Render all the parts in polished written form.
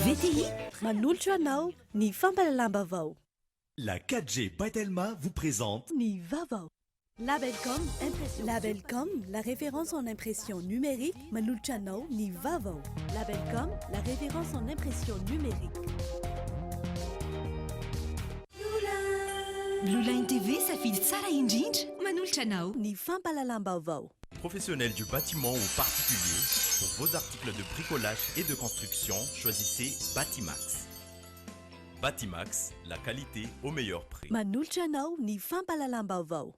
VTI manolotra anao ny fampalalam-bavao. La 4G Patelma vous présente Ny vavao. Labelcom, la référence en impression numérique. Manolotra anao ny vavao. Labelcom, la référence en impression numérique. Blue Line TV safidy tsara indrindra manolotra anao Ny fampalalam-bavao. professionnel du bâtiment ou particulier. Pour vos articles de bricolage et de construction, choisissez Batimax. Batimax, la qualité au meilleur prix. Manolotra anao ny fampalalam-bavao.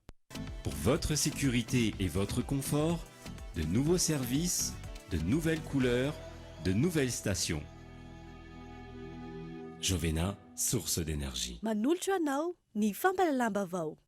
Pour votre sécurité et votre confort, de nouveaux services, de nouvelles couleurs, de nouvelles stations. Jovena, source d'énergie. Manolotra anao ny fampalalam-bavao.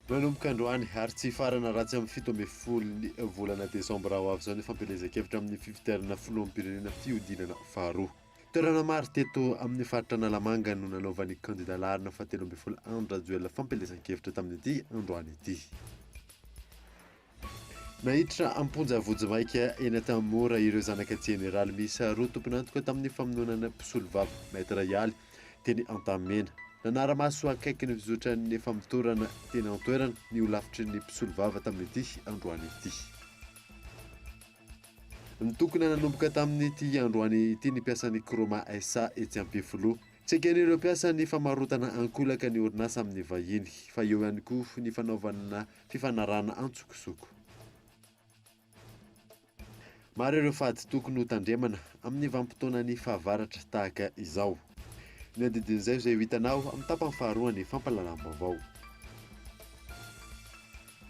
Manomboka androany ary tsy farana ratsy amin'ny 17 volana desambra ho avy izao ny fampelezan-kevitra amin'ny fiviterana filoham-pirenena fihodinana faharoa. Toerana maro teto amin'ny faritra Analamanga no nanaovan'ny kandida larina 17 andro rajoelina fampelezan-kevitra tamin'ity androany ity. Nahiditra amponja vojimaika eny Tanmora ireo zanaka jeneraly miisa roa tompon'antoka tamin'ny famonoanana mpisolo vava Maître Yaly teny Antamena. Nanara-maso akaiky ny fizotran'ny famotorana teny antoerana ny olafitry ny mpisolo vava tamin'ity androany ity. Ny tokony nanomboka tamin'ity androany ity ny mpiasan'ny Kroma SA etsy Ampefilo. Tsy eken'ireo mpiasa ny famarotana ankolaka ny orinasa amin'ny vahiny, fa eo ihany koa ny fanaovana fifanarana antsokosoko. Maro ireo fady tokony ho tandremana amin'ny vanim-potoana ny fahavaratra tahaka izao. Ny andidin'izay izay ho hitanao amin'ny tapany faharoa ny fampalalam-bavao.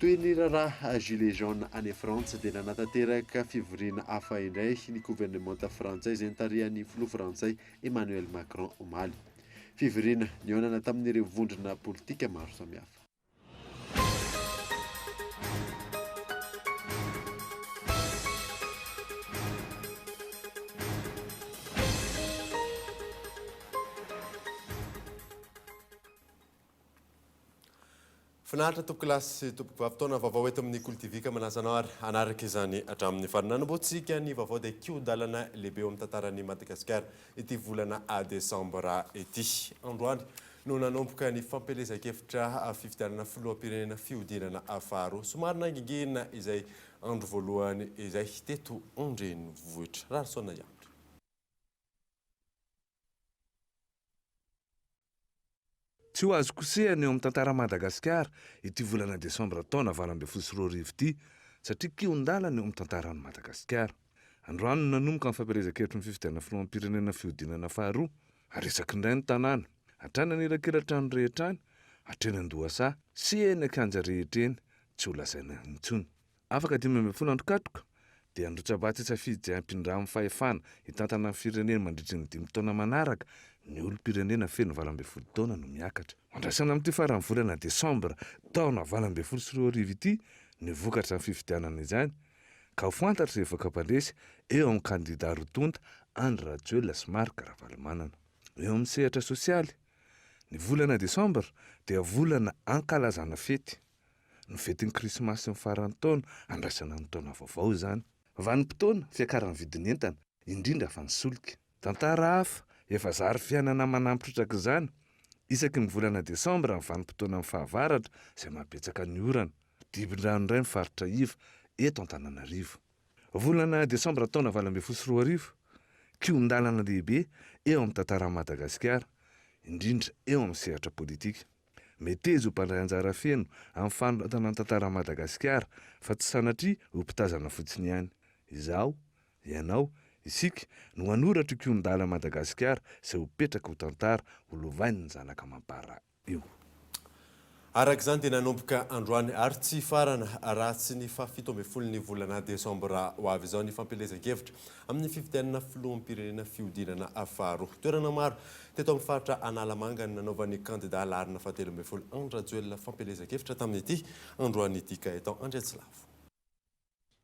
Toy ny raharaha gilet jaune any Frantsa dia nanatanteraka fivoriana hafa indray ny gouvernemanta frantsay izay nitarihan'ny filoha frantsay Emmanuel Macron omaly. Fivoriana nionana tamin'ireo vondrona politika maro samihafa. Finaritra tokolasy tompoko vavintaona vaovao eto amin'ny Kultivika manazanao ary anaraka izany hatramin'ny farana nanamboatsika ny vaovao dia kiodalana lehibe eo amin'ny tantaran'i Madagasikara ity volana desambra ity. Androany no nanomboka ny fampelezan-kevitra fifidianana filoham-pirenena fihodinana faharoa. Somary nangingina izay andro voalohany izay teto Andrenivohitra. Rarisona ihany. Tsy ho azo kosehana eo amin'ny tantara Madagasikara ity volana desambra taona 2024 ity satria kiondalana eo amin'ny tantaran'i Madagasikara. Androany no nanomboka ny fampelezan-kevitra ny fifidianana filoham-pirenena fihodinana faharoa. Aresaky indray ny tanàna, hatrany anelakelatra ny rehetrany, hatreny Andohasa sy eny Akanja rehetra eny, tsy ho lazaina intsony. Afaka 12 andro katoka dia androtsabatsy safidy hampindra amin'ny fahefana hitantana ny firenena mandritry ny 5 taona manaraka. Ny olom-pirenena feno 20 taona no miakatra. Andrasana amin'ity farany volana desambra taona 2024 ity ny vokatra ny fifidianana izany ka ho fantatra rehefa kapalesy eo amin'ny kandida rotonta Andry Rajoelina sy Marc Ravalomanana. Eo amin'ny sehatra sosialy, ny volana desambra dia volana ankalazana fety. Ny fetin'ny krismasy ny farany taona andrasana ny taona vaovao izany. Vanim-potoana fiakaran'ny vidin'entana indrindra fa ny solika. Tantara hafa efa zary fiainana manampitraka izany isaky ny volana desambra ny vanim-potoana amin'ny fahavaratra izay mabetsaka ny orana. Dibin-drano indray ny faritra Iva eto Antananarivo. Volana desambra taona 2024 kiondalana lehibe eo amin'ny tantara Madagasikara, indrindra eo amin'ny sehatra politika. Metezy ho mpandray anjara feno amin'ny fanoratana ny tantara Madagasikara fa tsy sanatria ho mpitazana fotsiny ihany. Izaho, ianao, isika no hanoratra kiondala Madagasikara izay ho petraka ho tantara ho lovainy ny zanaka mampara eo. Araka izany dia nanomboka androany ary tsy farana ratsy ny 17 ny volana desambra ho avy izao ny fampelezan-kevitra amin'ny fifidianana filoham-pirenena fihodinana faharoa. Toerana maro teto amin'ny faritra Analamanga no nanaovan'ny kandida larina 17 andro rajoelina fampelezan-kevitra tamin'ity androany ity ka eto Andriatsilavo.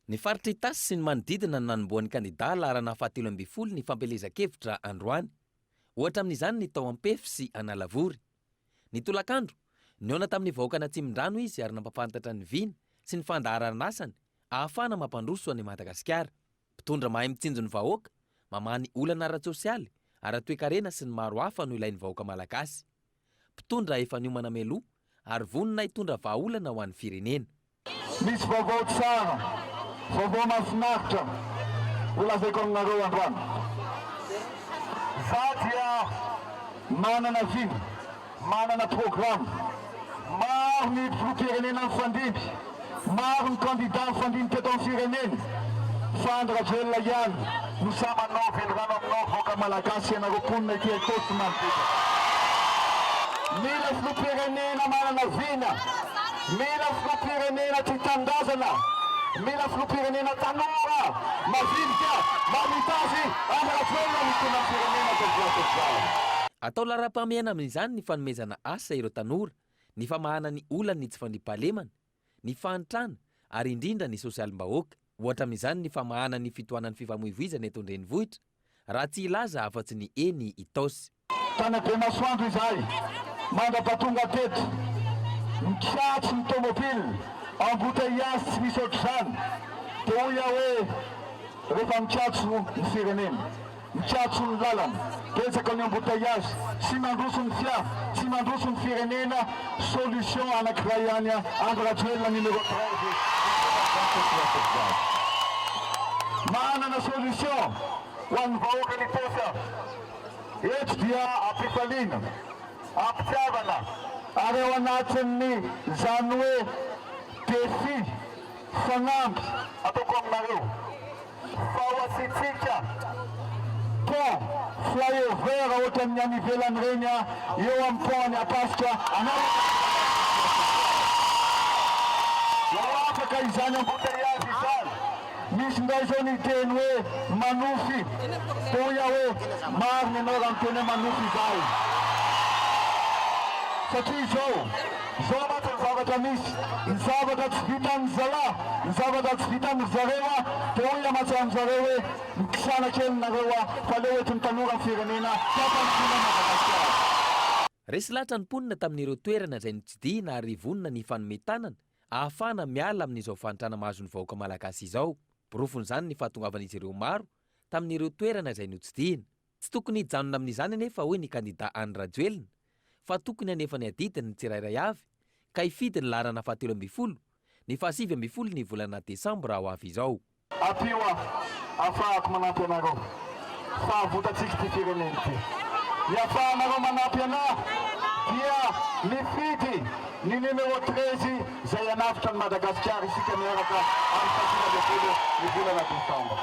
Ny faritra itasy sy ny manodidina no nanomboan'ny kandidà laharana 17 ny fampelezan-kevitra androany. Ohatra amin'izany ny tao Ampefy sy Analavory. Ny tolakandro niona tamin'ny vahoaka Natsimbandrano izy ary nampafantatra ny viana sy ny fandaharana asany ahafahana mampandroso any Madagasikara. Mpitondra mahay mitsinjo ny vahoaka, mamany olana ara-tsosialy, ara-toekarena sy ny maro hafa no ilain'ny vahoaka malagasy. Mpitondra efa niomana meloa ary vonona hitondra vahaolana ho an'ny firenena. Misy vaovao tsara, vaovao mahafinaritra holazaiko aminareo androany. Za dia manana vina, manana programme. Maro ny filoham-pirenena mifandimby, maro ny candidat mifandimby teto amin'ny firenena. Fa Andry Rajoelina ihany no samanao velorano aminao vahoaka malagasy ianareo mponina ity atosy manodidina. Mila filoham-pirenena manana vina, mila filoham-pirenena tia tandazana, mila filoham-pirenena tanora, mavinika, mamitazy Andry Rajoelina mitondra ny firenena tezao. Atao lara-pahamehana amin'izany ny fanomezana asa ireo tanora, ny famahana ny olana ny tsy fandriam-pahalemana, ny fahantrana ary indrindra ny sosialim-bahoaka. Ohatra amin'izany ny famahana ny fitohanan'ny fifamoivoizana eto an-drenivohitra, raha tsy ilaza afa-tsy ny eny Itaosy. Tany be masoandro izahay, mandrapatonga teto, mikiatso ny tomobily, embouteillage tsy misy ohatr'izany. Dia hoy aho hoe rehefa mikiatso ny firenena, mikiatso ny lalana, betsaka ny embouteillage, tsy mandroso ny fiara, tsy mandroso ny firenena, solution anankiray ihany Andry Rajoelina numéro 13. Manana solution ho an'ny vahoaka ny Itaosy. Eto dia ampifaliana, ampitiavana, ary ao anatin'ny zany hoe défi fanampy ataoko aminareo. Fahoasitsika pont flyover ohatra amin'ny any ivelany reny eo amin'ny pont any Ampasika afaka izany embouteillage izany. Misy ndray zao ny teny hoe manofy, dia hoy aho hoe marina ianao raha miteny hoe manofy izay. Satria zao matra ny zavatra misy, ny zavatra tsy vitan'ny zalahy, ny zavatra tsy vitan'ny zareo dia hoy amatsa amin'izareo hoe mikisana kely nareo fa leo eto ny tanora ny firenena tampanyfina Madagasikara. Resy lahatra ny mponina tamin'ireo toerana izay notsidihana ary vonona ny fanometanana ahafahana miala amin'izao fahantrana mahazo ny vahoaka malagasy izao. Porofon'izany ny fahatongavan'izy ireo maro tamin'ireo toerana izay notsidihana. Tsy tokony hijanona amin'izany anefa hoy ny kandidà Andry Rajoelina, fa tokony anefa ny adidiny ny tsirairay avy ka hifidy ny laharana 17 ny 17 ny volana Desambra ho avy izao. Apio ahafahako manampy anareo, fahavotantsika ty firenena ity. Ny ahafahanareo manampy anahy dia mifidy ny numéro 13 izay anafitra ny Madagasikara isika miaraka amin'ny 17 ny volana Desambra.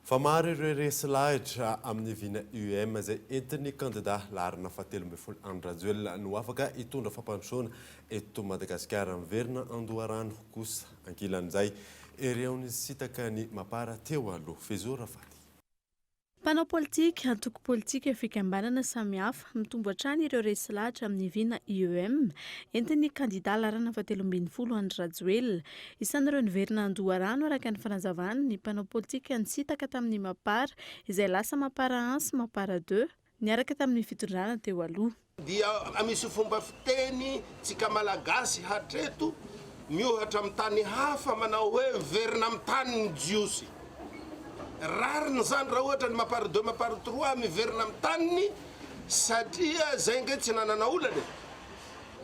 Fa maro ireo resy lahatra amin'ny vina UM izay entin'ny kandidà laharana 17 Andry Rajoelina no afaka hitondra fampandrosoana eto Madagasikara. Miverina Andoharano kosa ankilan'izay ereony sitaka ny mapara teo aloha. Fezora Faty. Mpanao politika, antoko politika fikambanana samihafa mitombo hatrany ireo resy lahatra amin'ny vina UEM entin'ny kandidà laharana 17 Andry Rajoelina. Isan'ireo niverina Andoharano araka ny fanazavana ny mpanao politika nisitaka tamin'ny mapara izay lasa mapara 1 sy mapara 2 niaraka tamin'ny fitondrana teo aloha. Dia misy fomba fiteny tsika malagasy hatreto miohatra amin'ny tany hafa manao hoe miverina amin'ny tany ny jiosy. Rariny zany raha ohatra ny mapara 2 mapara 3 miverina amin'ny taniny satria zay nge tsy nanana olana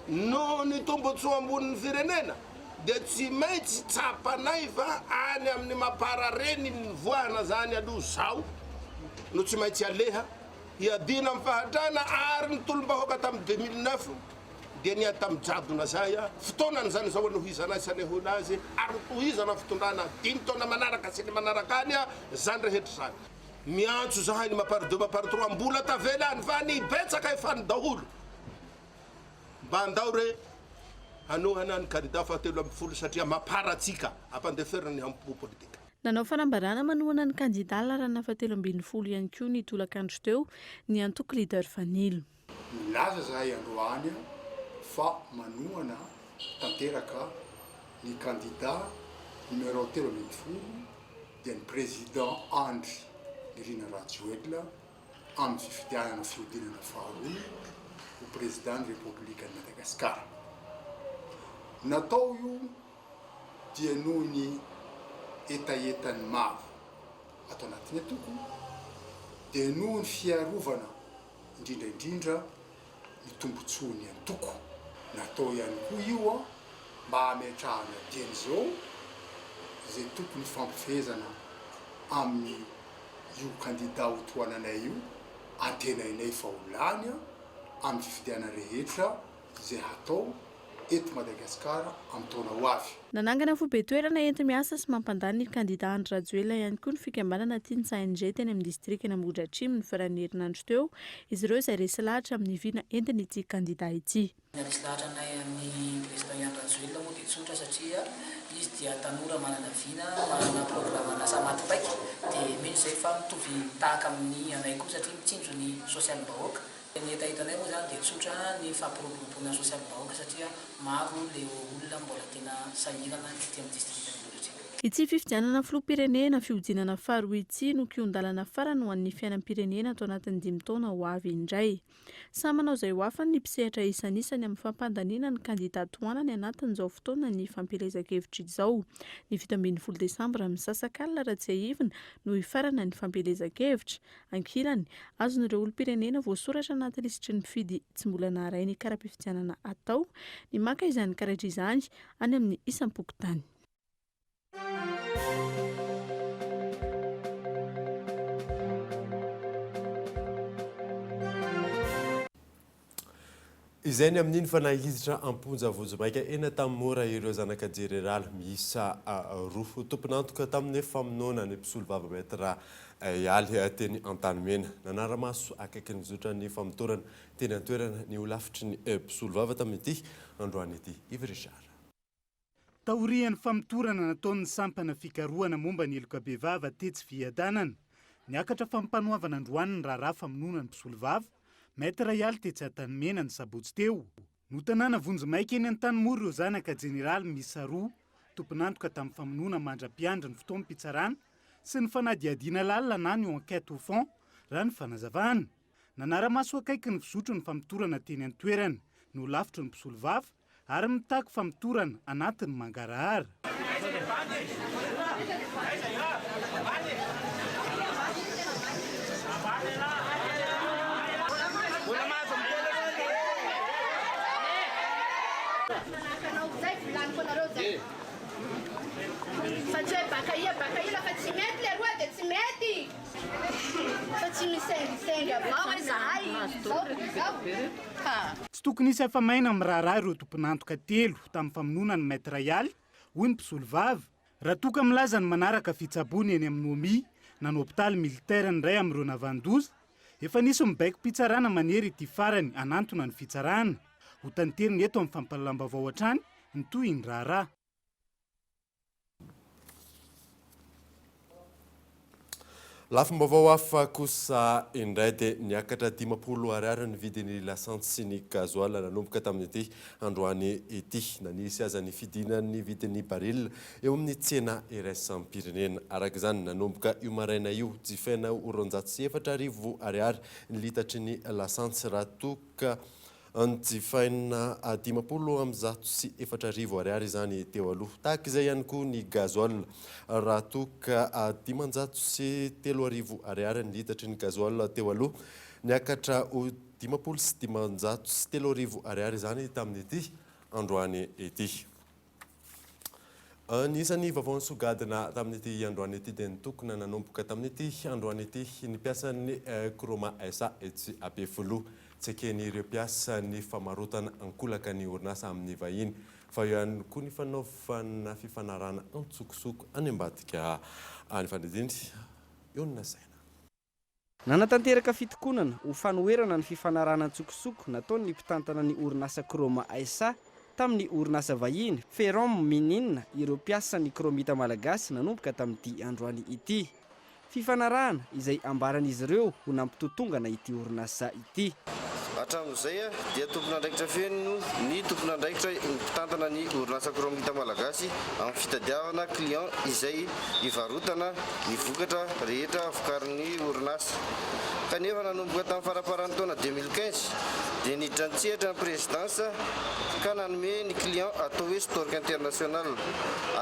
no ny tombotsoa ambonin'ny firenena dia tsy maintsy tsapanay fa any amin'ny mapara reny ny voahana zany aloha zao no tsy maintsy aleha hiadina amin'ny fahatrana ary ny tolom-bahoaka tamin'ny 2009 dia niady tamin'ny jadona zay fotoanany zany zao anohizana sanehoana azy ary tohizana fitondrana 5 taona manaraka sy ny manaraka any zany rehetra zany miantso zahay ny mapara 2 mapara 3 mbola tavelany fa ny betsaka efany daholo mba andao re anohana ny kandidà 17 satria maparatsika ampandeferina ny hampo politika. Nanao fanambarana manohana ny kandidà laharana 17 ihany koa ny tolakandro teo ny antoko leader Vanilo. Milaza zahay androany fa manohana tanteraka ny kandidà numéro 3 dia ny président Andry Nirina Rajoelina amin'ny fifidianana fiodinana faharoa ho président ny République de Madagascar. Natao io dia noho ny etaetany maro atao anatin'ny atoko dia noho ny fiarovana indrindraindrindra ny tombontsoan'ny antoko. Natao ihany koa io mba hametrahana dieny zao izay tokony fampifehezana amin'ny io candidat ho toananay io antenainay fa ho lany amin'ny fifidiana rehetra izay hatao eto Madagasikara amin'ny taona ho avy. Nanangana fo be toerana enti miasa sy mampandany ny candidat Andry Rajoelina ihany koa ny fikambanana tiany CNG teny amin'ny distrikty Ambohitra Atrimo ny farany herinandro teo. Izy ireo izay resy lahatra amin'ny viana entiny ity candidat ity. Resy lahatra anay amin'ny président Andry Rajoelina moa dia tsotra satria izy dia tanora manana viana, manana programme asa maty-paiky dia mino izay fa mitovy tahaka amin'ny anay koa satria mitsinjo ny sosialim-bahoaka. Ny etahitanay moa zany dia tsotra ny fampiroboroboana sosialim-bahoaka satria maro le olona mbola tena sahirana ety amin'ny distrikty Ambohitra. Ity fifidianana filoham-pirenena fihodinana faharoa ity no kiondalana farany ho an'ny fiainam-pirenena atao anatin'ny 5 taona ho avy indray. Samy manao izay ho afany ny mpisehatra isan'isany amin'ny fampandaniana ny candidat toanany anatin'izao fotoana ny fampelezan-kevitra izao. Ny 17 Desambra amin'ny sasakalina raha tsy haivina no hifarana ny fampelezan-kevitra. Ankilany, azon'ireo olom-pirenena voasoratra anaty lisitry ny fidy tsy mbola naharainy karaha-pifidianana atao ny maka izany karatra izany any amin'ny isam-pokotany. Izay ny amin'iny fa nahiditra amponja vojomaika eny tamin'ny mora ireo zanaka jereraly miisa roa tomponantoka tamin'ny famonoana ny mpisolo vava metra ialy teny Antanimena. Nanaramaso akaiky ny zotra ny famotorana teny antoerana ny olafitry ny mpisolo vava tamin'ity androany ity Ivry-Richard. Taorian'ny famotorana nataon'ny sampana fikarohana momba ny Elokabevava tetsy Viadanana. Niakatra fampanoavana androany ny raharaha famonoana ny mpisolo vava Maître ialy tetsy Antanimena ny sabotsy teo. No tanàna Vonjomaika eny Antanimora ireo zanaka jeneraly miisa roa tomponantoka tamin'ny famonoana mandra-piandra ny fotoam-pitsarana sy ny fanadihadiana lalina na ny enquête au fond raha ny fanazavana. Nanaramaso akaiky ny fizotro ny famotorana teny an-toerana no lafitry ny mpisolo vava ary mitaky famotorana anatin'ny mangarahara. Tsy tokony isy hafa-maina amin'ny raharaha ireo tomponantoka telo tamin'ny famonoana ny maître ialy hoy ny mpisolo vava. Raha toka milaza ny manaraka fitsaboana eny amin'ny OMI na ny hôpitaly militaire ny ray amin'ireo navandoza, efa nisy mibaiko mpitsarana manery ity farany anantona ny fitsarana. Ho tanteriny eto amin'ny fampalalam-baovao hatrany ny toy ny raharaha. Lafim-baovao hafa kosa indray dia niakatra 50 ariary ny vidin'ny lasantsy sy ny gazoil nanomboka tamin'ity androany ity. Nanisy aza ny fidinan'ny vidin'ny baril eo amin'ny tsena iraisam-pirenena. Araka izany nanomboka io maraina io jifaina 404 ariary ny litatry ny lasantsy raha toka jifaina 50 amin'ny 404 ariary izany teo aloha. Tahaka izay ihany koa ny gazoil raha toka 503 ariary ny litatry ny gazoil teo aloha. Niakatra ho 50 sy 503 ariary izany tamin'ity androany ity. Nisan'ny vaovao sogadina tamin'ity androany ity dia nitokona nanomboka tamin'ity androany ity ny piasan'ny Kroma SA etsy Ampefolo. Tsekeny ireo piasa ny famarotana ankolaka ny orinasa amin'ny vahiny fa ihany koa ny fanaovana fifanarana antsokosoko any ambadika any fanidindry eo ny nasaina. Nanatanteraka fitokonana ho fanoherana ny fifanarana antsokosoko nataony ny mpitantana ny orinasa Kroma SA tamin'ny orinasa vahiny Ferrom Minina ireo piasa ny kromita malagasy nanomboka tamin'ity androany ity. Fifanarahana izay ambaran'izy ireo ho nampitotongana ity orinasa ity. hatramin'izay dia tompon'andraikitra feno ny tompon'andraikitra mitantana ny orinasa kromita malagasy amin'ny fitadiavana client izay ivarotana ny vokatra rehetra vokarin'ny orinasa. Kanefa nanomboka tamin'ny faraparan'ny taona 2015 dia nidrantsehatra ny présidence ka nanome ny client atao hoe stork international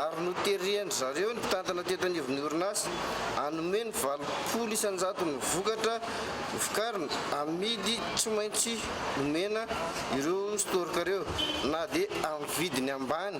ary noterihany zareo ny mpitantana teto anivon'ny orinasa hanome ny 20 isanjato ny vokatra vokarina amidy tsy maintsy nomena ireo storka reo na dia amin'ny vidiny ambany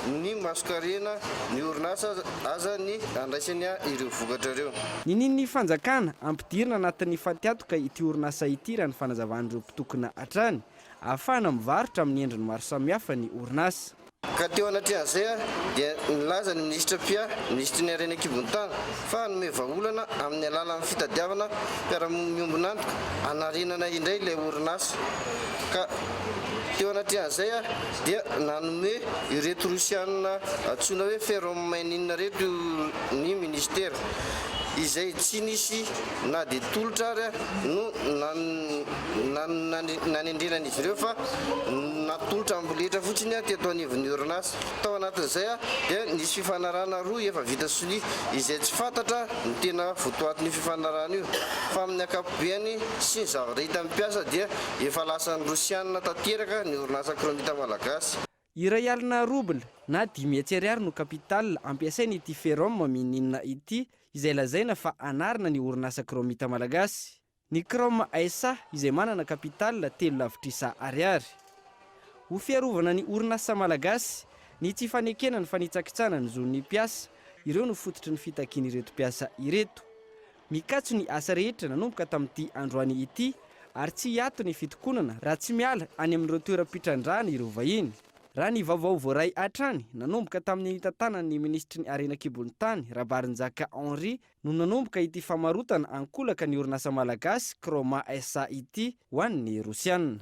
ny masokarena ny orinasa aza ny andraisany ireo vokatra reo. Nininy fanjakana ampidirina anatin'ny fatiatoka ity orinasa ity raha ny fanazavan'ireo mpitokona hatrany ahafahana mivarotra amin'ny endriny maro samihafa ny orinasa. Ka teo anatrehan'izay dia nilaza ny ministra Pia, ministry ny harena Kibontany fa hanome vahaolana amin'ny alalan'ny fitadiavana mpiara-miombonantoka hanarenana indray ilay orinasa. Ka teo anatrehan'izay dia nanome ireto rosianina antsoina hoe ferromainina reto ny ministera izay tsy nisy na dia tolotra ary no nanendrenan'izy ireo fa natolotra amboletra fotsiny teto anivon'ny orinasa. Tao anatin'izay dia nisy fifanarana roa efa vita solia izay tsy fantatra ny tena votoatin'ny fifanarana io fa amin'ny akapobeany sy ny zavatra hita mipiasa dia efa lasan'ny rosianina tanteraka ny orinasa kromita malagasy. Iray alina rouble na 10,000 ariary no capital ampiasainy ity ferrom mininina ity izay lazaina fa anarina ny orinasa kromita malagasy. Ny Chrome SA izay manana capital 3,00 ariary. Ho fiarovana ny orinasa malagasy, ny tsy fanekena ny fanitsakitsana ny zon'ny mpiasa, ireo no fototry ny fitakiany ireto mpiasa ireto. Mikatso ny asa rehetra nanomboka tamin'ity androany ity ary tsy hiato ny fitokonana raha tsy miala any amin'ireo toeram-pitrandrahana ireo vahiny. Raha ny vaovao voaray hatrany nanomboka tamin'ny tantanan'ny ministry ny harena Kibontany Rabarinjaka Henry no nanomboka ity famarotana ankolaka ny orinasa malagasy Chrome SA ity ho an'ny Rosianina.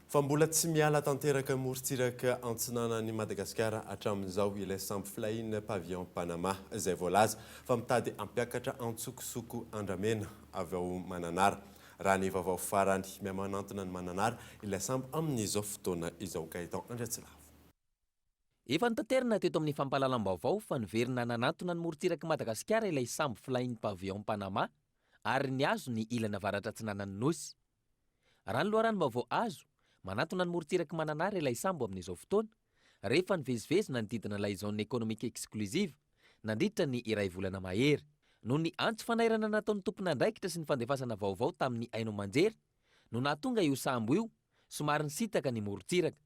Fa mbola tsy miala tanteraka morontsiraka antsinanan'i Madagasikara hatramin'izao ilay sambo flying pavillon Panama izay voalaza fa mitady hampiakatra antsokosoko andramena avy ao Mananara. Raha ny vaovao farany miamanantona ny Mananara ilay sambo amin'izao fotoana izao Gaëtan Andratsilavo. Efa nitanterana teto amin'ny fampahalalam-baovao fa niverina nanantona ny morontsiraka Madagasikara ilay sambo flying pavillon Panama ary niazo ny ilana avaratra atsinanan'ny nosy. Raha ny loharanom-baovao azo manantona ny morontsiraka Mananara ilay sambo amin'izao fotoana rehefa nivezivezina ny didina ilay zone économique exclusive nandritra ny iray volana mahery. No ny antso fanairana nataon'ny tompon'andraikitra sy ny fandefasana vaovao tamin'ny Aino Manjery no nahatonga io sambo io somary nisitaka ny morontsiraka.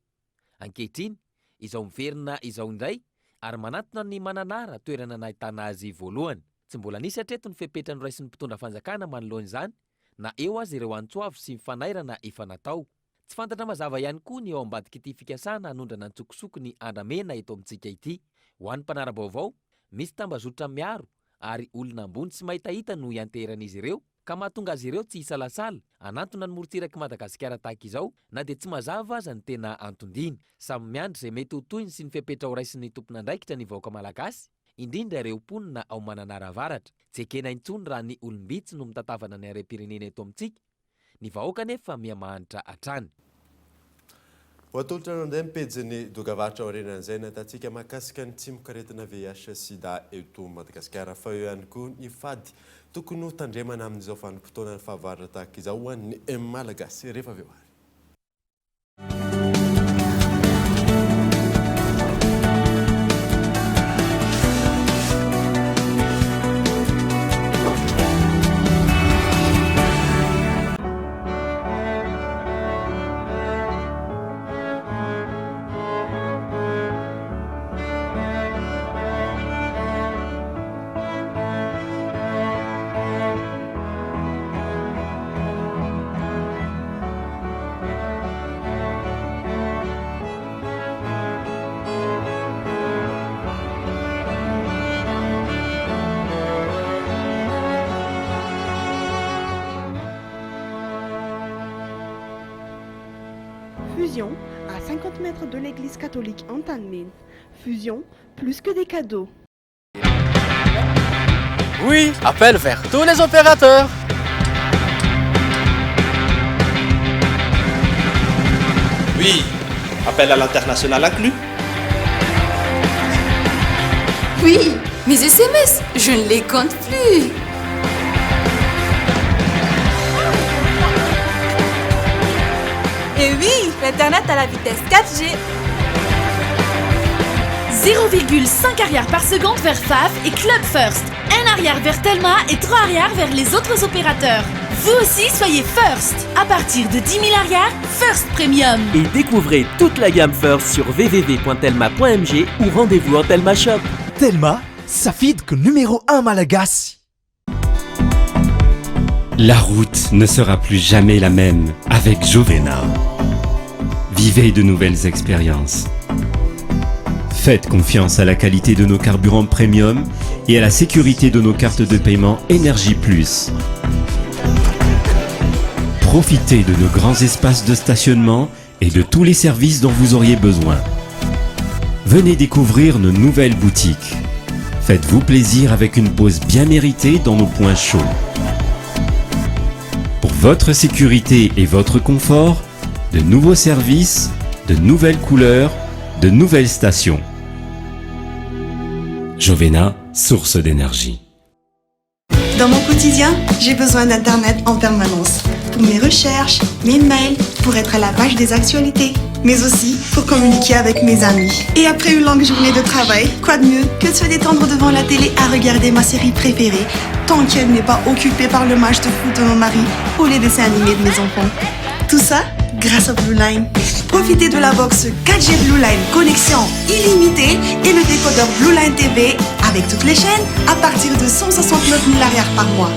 Ankehitriny izao miverina izao indray ary manantona ny Mananara toerana nahitana azy voalohany. Tsy mbola nisy hatreto ny fepetra noraisin'ny mpitondra fanjakana manoloana izany na eo azy ireo antsoavy sy mifanairana efa natao. Tsy fantatra mazava ihany koa ny eo ambadika ity fikasana hanondrana antsokosoko ny andramena eto amintsika ity. Ho an'ny mpanara-baovao misy tambazotra miaro ary olona ambony tsy mahitahita no ianteran'izy ireo ka mahatonga azy ireo tsy hisalasala anantona ny morontsiraka Madagasikara tahaka izao na dia tsy mazava aza ny tena antondiny. Samy miandry izay mety ho toyny sy ny fepetra ho raisin'ny tompon'andraikitra ny vahoaka malagasy indrindra ireo mponina ao Mananara avaratra. Tsy ekena intsony raha ny olombitsy no mitatavana ny harem-pirenena eto amintsika. Ny vahoaka nefa miamahanitra hatrany. Voatolotra nandeha mipejiny dokavatra aorenan'izay natatsika mahakasika ny tsimokaretina VIH sida eto Madagasikara fa eo ihany koa ny fady tokony ho tandremana amin'izao vanim-potoana ny fahavaratra tahaka izao ho an'ny malagasy rehefa avy eo ary. Fusion, à 50 mètres de l'église catholique Antanmin. Fusion, plus que des cadeaux. Oui, appel vers tous les opérateurs. Oui, appel à l'international inclus. Oui, mes SMS, je ne les compte plus. Et oui, l'Internet à la vitesse 4G. 0,5 arrière par seconde vers FAF et Club First. 1 arrière vers Telma et 3 arrière vers les autres opérateurs. Vous aussi, soyez First. À partir de 10 000 arrières, First Premium. Et découvrez toute la gamme First sur www.telma.mg ou rendez-vous en Telma Shop. Telma, Safid que numéro 1 Malagasy. La route ne sera plus jamais la même avec Jovena. Vivez de nouvelles expériences. Faites confiance à la qualité de nos carburants premium et à la sécurité de nos cartes de paiement Énergie Plus. Profitez de nos grands espaces de stationnement et de tous les services dont vous auriez besoin. Venez découvrir nos nouvelles boutiques. Faites-vous plaisir avec une pause bien méritée dans nos points chauds. Pour votre sécurité et votre confort, de nouveaux services, de nouvelles couleurs, de nouvelles stations. Jovena, source d'énergie. Dans mon quotidien, j'ai besoin d'Internet en permanence. Pour mes recherches, mes mails, pour être à la page des actualités, mais aussi pour communiquer avec mes amis. Et après une longue journée de travail, quoi de mieux que de se détendre devant la télé à regarder ma série préférée, tant qu'elle n'est pas occupée par le match de foot de mon mari ou les dessins animés de mes enfants. Tout ça grâce à Blue Line. Profitez de la box 4G Blue Line connexion illimitée et le décodeur Blue Line TV avec toutes les chaînes à partir de 169 000 arrières par mois.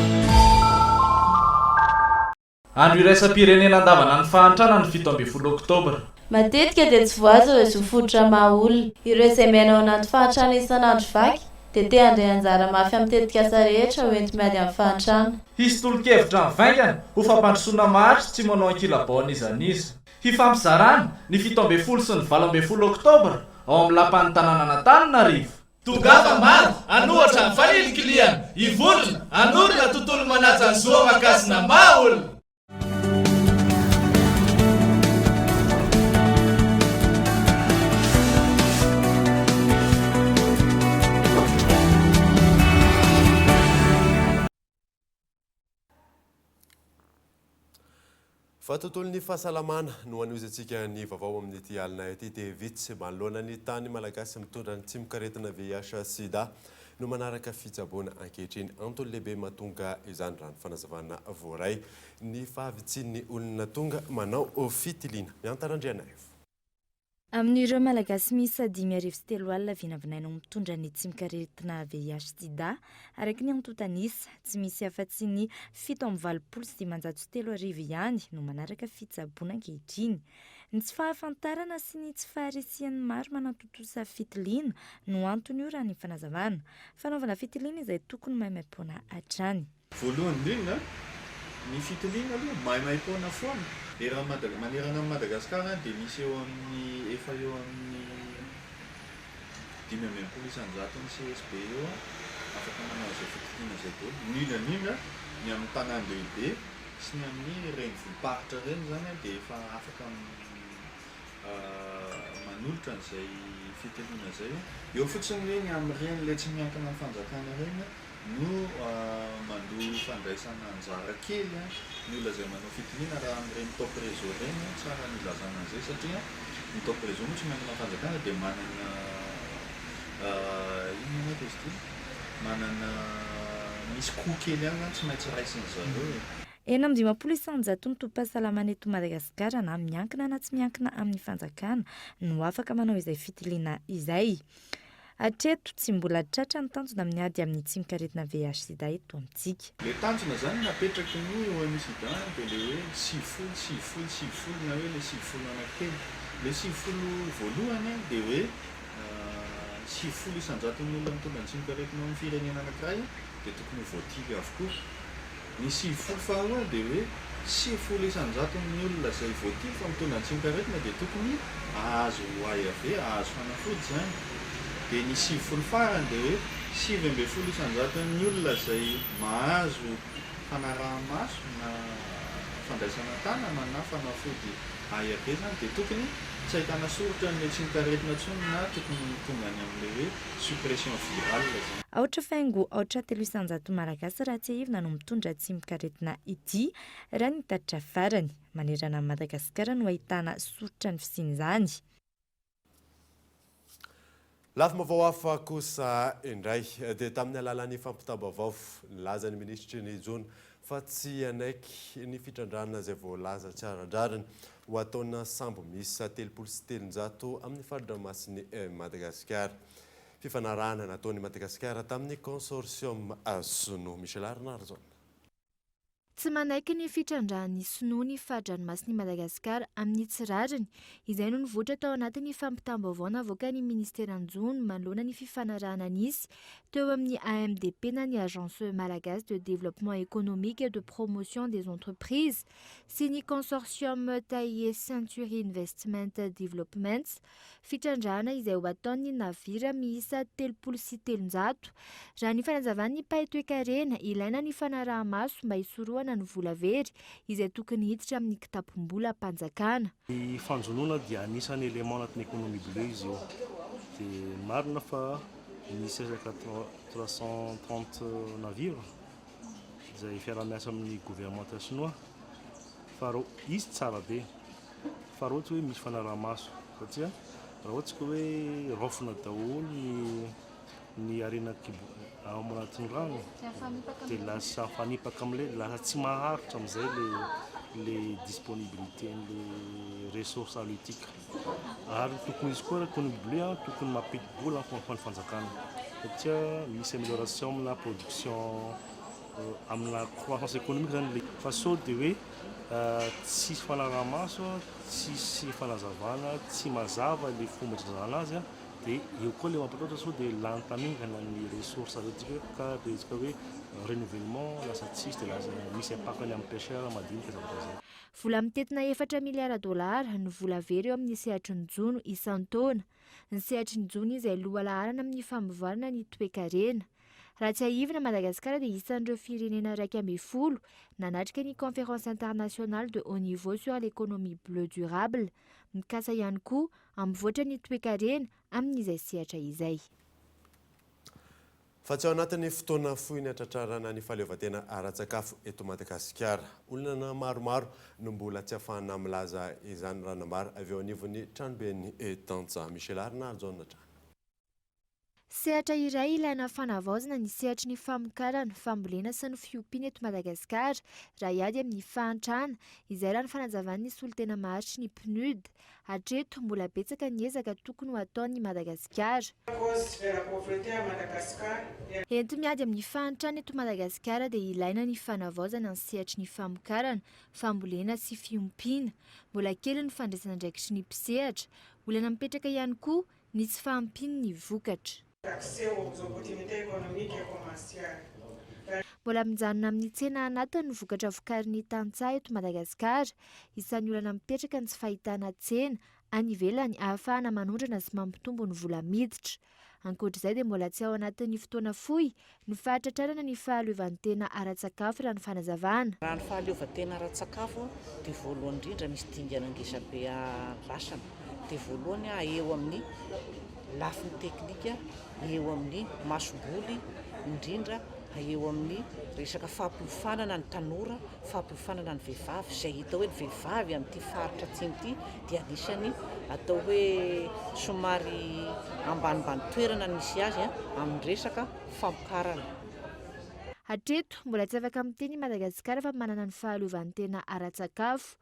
Andro iraisam-pirenena andavana ny fahantrana ny 17 Oktobra. Matetika dia tsy voazo ireo sofotra maha olona. Ireo izay miaina ao anaty fahantrana isan'andro vaky dia te handray anjara mafy amin'ny tetikasa rehetra ho enti miady amin'ny fahantrana. Hisy tolo-kevitra mivaingana ho fampandrosoana maharitra tsy manao ankila-baona izan'iza. Hifampizarana ny 17 sy ny 18 Oktobra ao amin'ny lapan'ny tanàna Antananarivo. Tongava maro anohatra fanily kiliana ivolona anorona tontolo manaja ny zoa makasina maha olona. Fa tontolo ny fahasalamana no anoizatsika ny vaovao amin'ny ity alina ity dia vitsy manoloana ny tany malagasy mitondra ny tsimikaretina VIH sida no manaraka fitsaboana ankehitriny antony lehibe mahatonga izany raha ny fanazavana voaray ny fahavitsin'ny olona tonga manao fitiliana miantarandriana evo. Amin'ireo malagasy misy 5,3 alina vinavinaina mitondra ny tsimikaretina VIH sida araka ny antotanisa tsy misy afa-tsy ny 7,23 ihany no manaraka fitsaboana ankehitriny. Ny tsy fahafantarana sy ny tsy faharisian'ny maro manatotosa fitiliana no antony io raha ny fanazavana. Fanaovana fitiliana izay tokony maimaimpona hatrany. Voalohany indrindra ny fitiliana aloha maimaimpona foana. Manerana amin'ny Madagasikara dia misy eo amin'ny efa eo amin'ny 5,20 isan-jaton'ny CSB eo afaka manao izay fitiliana izay daholo. Indrindra ny amin'ny tanàn-dehibe sy ny amin'ny renivohim-paritra ireny zany dia efa afaka manolotra an'izay fitiliana izay. Eo fotsiny hoe ny amin'ireny ilay tsy miankina amin'ny fanjakana ireny no mandoa fandraisana anjara kely ny olona izay manao fitiliana raha amin'ireny top réseau ireny tsara ny ilazana an'izay satria ny top réseau moa tsy miankina amin'ny fanjakana dia manana inona moa izy ity manana misy koa kely ihany tsy maintsy raisiny zareo. Eny amin'ny 20 isan-jato ny tobim-pahasalamana eto Madagasikara na miankina na tsy miankina amin'ny fanjakana no afaka manao izay fitiliana izay. Hatreto tsy mbola tratra ny tanjona amin'ny ady amin'ny tsimikaretina VIH sida eto amintsika. Le tanjona zany napetraky ny OMS sida dia le hoe 7 na hoe le 7 anankitelo. Le 7 voalohany dia hoe 7 isan-jaton'ny olona mitondra ny tsimikaretina amin'ny firenena anankiray dia tokony voatify avokoa. Ny 7 faharoa dia hoe 7 isan-jaton'ny olona izay voatify mitondra ny tsimikaretina dia tokony ahazo ARV, ahazo fanafody zany. Dia ny 7 farany dia hoe 7 isan-jaton'ny olona izay mahazo fanaraha-maso na fandraisana tanana na fanafody ahabe zany dia tokony tsy ahitana soratra n'ilay tsy mikaretina intsony na tokony tonga any amin'ilay hoe suppression virale zany. Aotra faingo aotra 300 malagasy raha tsy ahivina no mitondra tsy mikaretina ity raha ny tatitra farany manerana Madagasikara no ahitana soratra ny fisian'izany. Lafim-baovao hafa kosa indray dia tamin'ny alalan'ny fampitaom-baovao nilaza ny ministry ny Jona fa tsy anaiky ny fitrandrana izay voalaza tsara-drariny ho ataona sambo misy 300 amin'ny faridramasiny Madagasikara. Fifanarahana nataon'ny Madagasikara tamin'ny consortium Sinoa. Michel Arnarzon. Tsy manaiky ny fitrandrahan'ny Sinoa ny faridranomasiny Madagasikara amin'ny tsirariny izay no nivoatra tao anatin'ny fampitam-baovao navoaka ny ministeran-jony manoloana ny fifanarahana nisy teo amin'ny AMDP na ny Agence Malagasy de Développement Économique et de Promotion des Entreprises sy ny consortium Taillé Century Investment Development, fitrandrahana izay ho ataon'ny navira miisa 300 raha ny fanazavany mpahay toe-karena ilaina ny fanaraha-maso mba hisoroana ny vola very izay tokony hiditra amin'ny kitapom-bola mpanjakana. Ny fanjonoana dia anisan'ny élément anatin'ny économie bleue izy io. Dia marina fa misy 330 navires izay fiara-miasa amin'ny gouvernement sinoa. Fa izy tsara be. Fa raha hoe misy fanaraha-maso satria raha ohatsy ka hoe rofina daholo ny arena ao anatin'ny rano dia lasa fanipaka amin'ilay lasa tsy maharitra amin'izay les disponibilités les ressources halieutiques. Ary tokony izy koa économie bleue tokony mampidi-bola amin'ny fanjakana satria misy amélioration amina production amina croissance économique zany fa sao dia hoe tsisy fanaraha-maso, tsisy fanazavana, tsy mazava ilay fomba itrandrahana azy dia eo koa ilay mampatahotra sao dia lantamingana ny ressources halieutiques ka resaka hoe renouvellement lasa tsisy dia lasa misy impactany amin'ny pêcheur madinika zavatra zay. Vola mitetina $4 miliara ny vola very eo amin'ny sehatry ny Jona isan-taona. Ny sehatry ny Jona izay loha laharana amin'ny famovoarana ny toe-karena. Raha tsy ahivina Madagasikara dia isan'ireo firenena 12 nanatrika ny conférence internationale de haut niveau sur l'économie bleue durable. Mikasa ihany koa ammivoatra ny toe-karena amin'izay sehatra izay. Fa tsy ao anatin'ny fotoana fohy ny atratrarana ny fahaleovantena ara-tsakafo eto Madagasikara. Olona maromaro no mbola tsy ahafahana milaza izany ranambara avy eo anivon'ny tranoben'ny Tantsa. Michel Arnarzon. Sehatra iray ilaina fanavaozana ny sehatry ny famokarana, fambolena sy ny fiompiana eto Madagasikara raha iady amin'ny fahantrana izay raha ny fanazavan'ny solon-tena maharitry ny PNUD. Hatreto mbola betsaka ny ezaka tokony ho ataon'ny Madagasikara. Ento miady amin'ny fahantrana eto Madagasikara dia ilaina ny fanavaozana ny sehatry ny famokarana, fambolena sy fiompiana. Mbola kely ny fandraisana andraikitry ny mpisehatra, olana mipetraka ihany koa ny tsy fahampiany ny vokatra. Mbola mijanona amin'ny tsena anatiny ny vokatra vokarin'ny Tantsa eto Madagasikara, isan'ny olana mipetraka ny tsy fahitana tsena any ivelany ahafahana manondrana sy mampitombo ny vola miditra. Ankoatr'izay dia mbola tsy ao anatin'ny fotoana fohy ny fahatratrarana ny fahaleovantena ara-tsakafo raha ny fanazavana. Raha ny fahaleovantena ara-tsakafo dia voalohany indrindra misy dingana ngesabe lasana. Dia voalohany eo amin'ny lafiny teknika, eo amin'ny masoboly indrindra, eo amin'ny resaka fampiofanana ny tanora, fampiofanana ny vehivavy izay hita hoe ny vehivavy amin'ity faritra atsimo ity dia anisany atao hoe somary ambanimbany toerana misy azy amin'ny resaka famokarana. Hatreto mbola tsy afaka miteny Madagasikara fa manana ny fahaleovantena ara-tsakafo.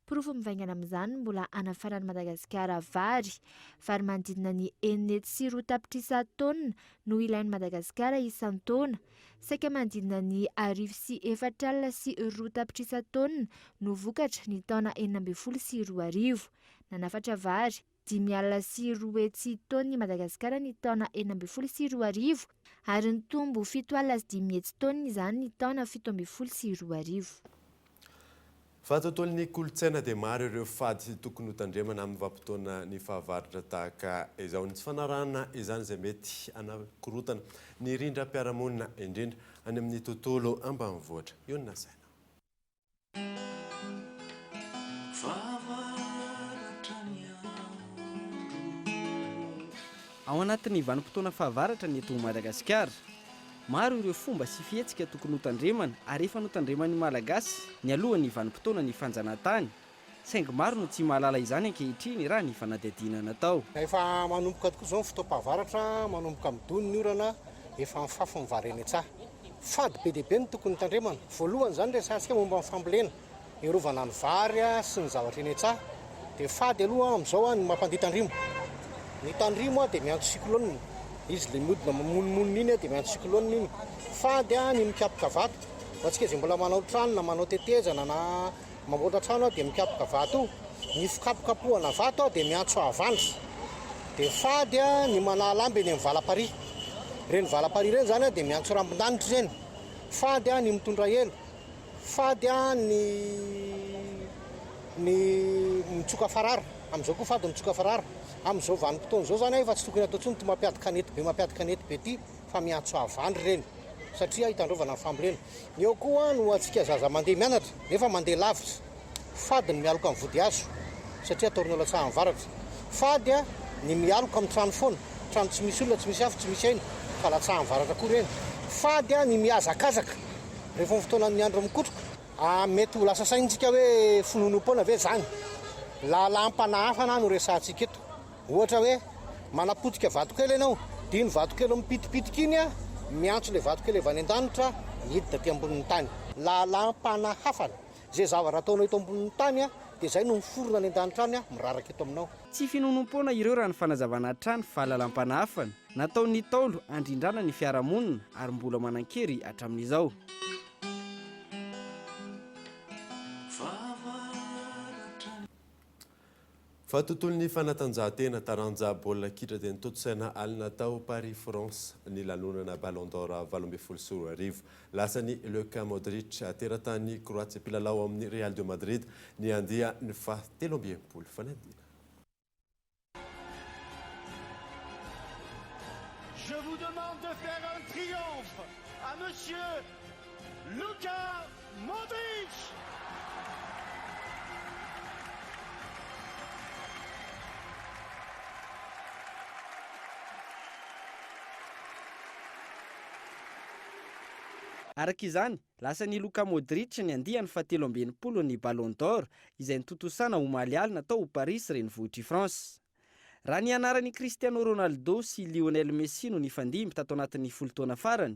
Porofo mivaingana amin'izany mbola anafaran'ny Madagasikara vary manodidina ny 4 sy 10 tapitrisa taonina no ilain'ny Madagasikara isan-taona. Saika manodidina ny 2 sy 4 alina sy 2 tapitrisa taonina no vokatra ny taona 2012 sy 2020. Nanafatra vary 5 alina sy 2 hetsy taonina ny Madagasikara ny taona 2012 sy 2020 ary nitombo 7 alina sy 5 hetsy taonina izany ny taona 2017 sy 2020. Fa tontolon'ny kolontsaina dia maro ireo fady tokony ho tandremana amin'ny vanim-potoana ny fahavaratra tahaka izao. Ny tsy fanarahana izany izay mety anakorotana ny rindram-piarahamonina indrindra any amin'ny tontolo ambanivohitra. Io ny nasaina. ao anatin'ny vanim-potoana fahavaratra ny eto Madagasikara, maro ireo fomba sy fihetsika tokony hotandremana ary efa notandreman'ny malagasy ny alohan'ny vanim-potoana ny fanjanahantany, saingy maro no tsy mahalala izany ankehitriny raha ny fanadihadiana natao. Efa manomboka tokoa izao ny fotoam-pahavaratra, manomboka midony ny orana, efa mifafy mivareny tsara. Fady be dia be ny tokony tandremana. Voalohany izany resantsika momba ny fambolena, iarovana ny vary sy ny zavatra eny an-tsaha. Dia fady aloha amin'izao ny mampandeha tandrimo. Ny tandrimo dia miantso cyclone, izy le modina mamonomonina iny dia miantso cyclone iny. Fady ny mikapoka vato, antsika izay mbola manao trano na manao tetezana na mamboatra trano dia mikapoka vato. Ny fikapokapohana vato dia miantso avandry. Dia fady ny manalamby eny amin'ny valapari. Reny valapari reny zany dia miantso rambondanitra reny. Fady ny mitondra elo. Fady ny mitsoka farara. Amin'izao koa fady mitsoka farara. Amin'izao vanim-potoana izao zany efa tsy tokony atao intsony ty mampiady kanety be ty, fa miantso avandry reny satria hitandrovana ny fambolena. Eo koa no atsika zaza mandeha mianatra nefa mandeha lavitra. Fady ny mialoka amin'ny vody hazo satria ataorina latsaha amin'ny varatra. Fady ny mialoka amin'ny trano foana, trano tsy misy olona, tsy misy afo, tsy misy aina, fa latsaha amin'ny varatra koa reny. Fady ny miazakazaka rehefa ny fotoanan'ny andro mikotroka, mety ho lasa saintsika hoe finonom-poana ve zany. Lalam-pana hafa na no resantsika eto. Ohatra hoe manapotika vatokely ianao, dia iny vatokely mipitipitika iny miantso le vatokely avy any an-danitra hiditra aty ambonin'ny tany. Lalam-pana hafana. Zay zavatra ataonao eto ambonin'ny tany dia izay no miforona any an-danitra any miraraka eto aminao. Tsy finonom-poana ireo raha ny fanazavana trano fa lalam-pana hafana nataon'ny Ntaolo andrindrana ny fiarahamonina ary mbola manan-kery hatramin'izao. Fa tontolon'ny fanatanjahantena taranja baolina kitra dia nitotosaina alina tao Paris France ny lanonana Ballon d'Or 2024. Lasany Luka Modric teratany Kroatia mpilalao amin'ny Real de Madrid ny andia ny faha-13 fanadina. Je vous demande de faire un triomphe à monsieur Luka Modric. Araka izany, lasa ny Luka Modric ny andiany faha-13 ny Ballon d'Or izay nitotosana omaly alina tao Paris renivohitry France. Raha ny anaran'ny Cristiano Ronaldo sy Lionel Messi no nifandimby tato anatin'ny 10 taona farany,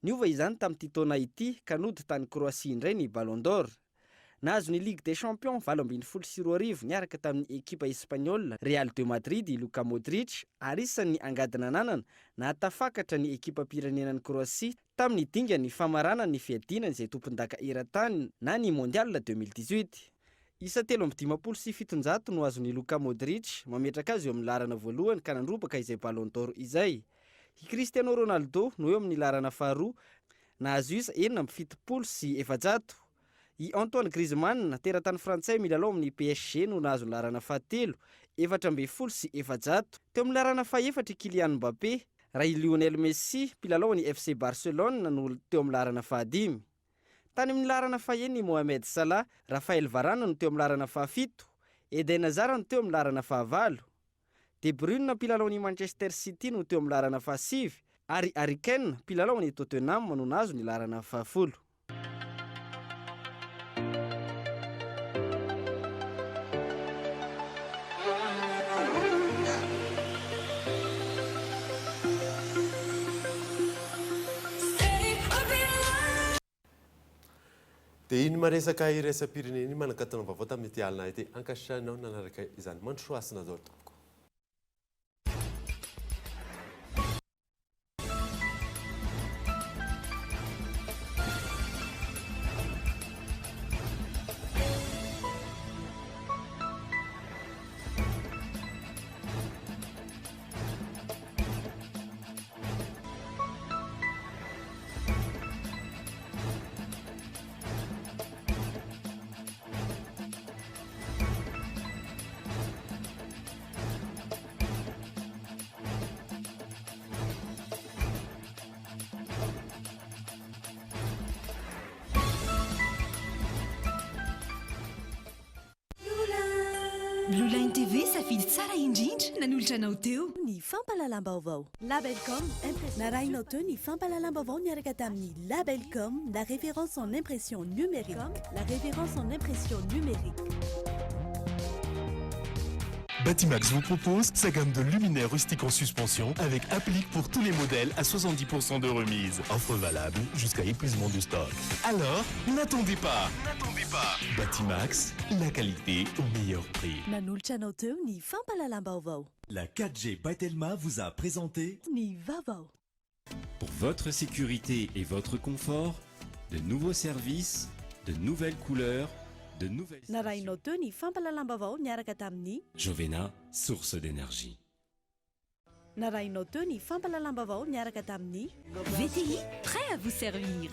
niova izany tamin'ity taona ity ka nody tany Kroasia indray ny Ballon d'Or. Nahazo ny Ligue des Champions 2024 niaraka tamin'ny ekipa Espagnol Real de Madrid Luka Modric ary isan'ny angadina ananana na hatafakatra ny ekipa pirenenan'ny Kroasia tamin'ny dingan'ny famarana ny fiadinany izay tompon-daka eran-tany na ny Mondial 2018. Isa 17,700 no azony Luka Modric mametraka azy eo amin'ny larana voalohany ka nandrobaka izay Ballon d'Or izay. I Cristiano Ronaldo no eo amin'ny larana faharoa nahazo isa 770. I Antoine Griezmann teratany frantsay milalao amin'ny PSG no nahazo larana fahatelo 470. Teo amin'ny larana fahaefatra Kylian Mbappé, raha i Lionel Messi mpilalao ny FC Barcelone no teo amin'ny larana fahadimy. Tany amin'ny larana fahaenina Mohamed Salah, Raphaël Varane no teo amin'ny larana fahafito, Eden Hazard no teo amin'ny larana fahavalo, De Bruyne mpilalao ny Manchester City no teo amin'ny larana fahasivy ary Harry Kane mpilalao ny Tottenham no nahazo ny larana fahafolo. Dia iny maresaka iraisam-pirenena manakatona vaovao tamin'ity alina ity ankasitrahanao nanaraka izany mandrosoasina zao tompoko. Blue Line TV safidy tsara indrindra nanolotra anao teo ny fampalalam-baovao Labelcom narahinao teo ny fampalalam-baovao niaraka tamin'ny Labelcom, la référence en impression numérique. La référence en impression numérique. Batimax vous propose sa gamme de luminaires rustiques en suspension avec applique pour tous les modèles à 70% de remise. Offre valable jusqu'à épuisement de stock. Alors, n'attendez pas. Batimax, la qualité au meilleur prix. Nanolotra anao teo ny fampalalam-baovao. La 4G by Telma vous a présenté Ny vaovao. Pour votre sécurité et votre confort, de nouveaux services, de nouvelles couleurs, de nouvelles... Narahinao teo ny fampalalam-baovao niaraka tamin'ny Jovena, source d'énergie. Narahinao teo ny fampalalam-baovao niaraka tamin'ny VTI, prêt à vous servir.